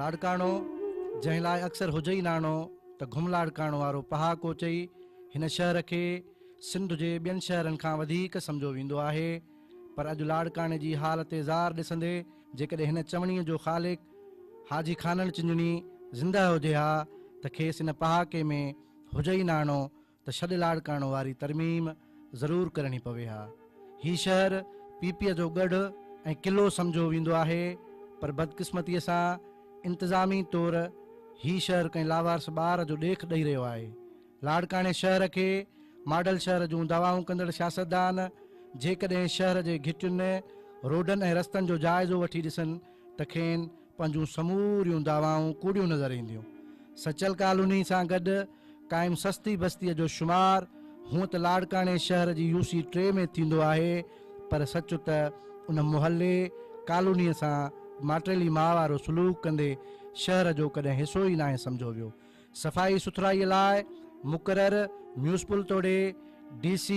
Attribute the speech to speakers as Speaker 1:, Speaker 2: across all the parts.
Speaker 1: लाड़काणो जंहिं लाइ अक्सर हुजे ई नाणो त घुम लाड़काणो वारो पहाको चई हिन शहर खे सिंध जे ॿियनि शहरनि खां वधीक सम्झो वेंदो आहे। पर अॼु लाड़काणे जी हालत ज़ार ॾिसंदे जेकॾहिं हिन चवणीअ जो ख़ालिक हाजी खानन चिंजणी ज़िंदा हुजे हा त खेसि हिन पहाके में हुजे ई नाणो त छॾ लाड़काणो वारी तरमीम ज़रूरु करणी पवे हा। हीउ शहर पीपीअ जो गढ़ ऐं क़िलो सम्झो वेंदो आहे, पर बदकिस्मतीअ सां इंतिज़ामी तौरु हीउ शहर कंहिं लावारस ॿार जो ॾेख ॾेई रहियो आहे। लाड़काणे शहर खे मॉडल शहर जूं दवाऊं कंदड़ सियासतदान जेकॾहिं शहर जे घिटियुनि रोडनि ऐं रस्तनि जो जाइज़ो वठी ॾिसनि त खेनि पंहिंजूं समूरियूं दवाऊं कूड़ियूं नज़र ईंदियूं। सचल कॉलोनी सां गॾु क़ाइमु सस्ती बस्तीअ जो शुमार हूअं त लाड़काणे शहर जी यूसी 3 में थींदो आहे, पर सच त उन मुहल्ले कॉलोनीअ सां माटेली मां वारो सलूक कंदे शहर जो कॾहिं हिसो ई नाहे सम्झो वियो। सफ़ाई सुथराईअ लाइ मुक़ररु म्यूनिसिपल तोड़े DC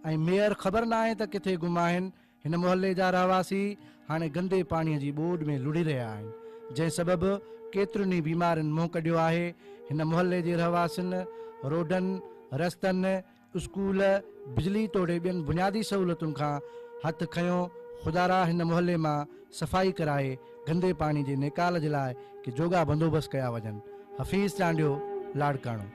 Speaker 1: ऐं मेयर ख़बर न आहे त किथे गुम आहिनि। हिन मुहल्ले जा रहवासी हाणे गंदे पाणीअ जी ॿोॾ में लुड़ी रहिया आहिनि, जंहिं सबबु केतिरियुनि ई बीमारियुनि मुंहुं कढियो आहे। हिन मुहल्ले जे रहवासियुनि रोडनि, रस्तनि, स्कूल, बिजली तोड़े ॿियनि बुनियादी सहूलियतुनि खां हथु खयों। ख़ुदारा हिन मुहल्ले मां सफ़ाई कराए गंदे पाणी जे निकाल जे लाइ कि जोगा बंदोबस्त कया वञनि। हफ़ीज़ चांडियो, लाड़काणो।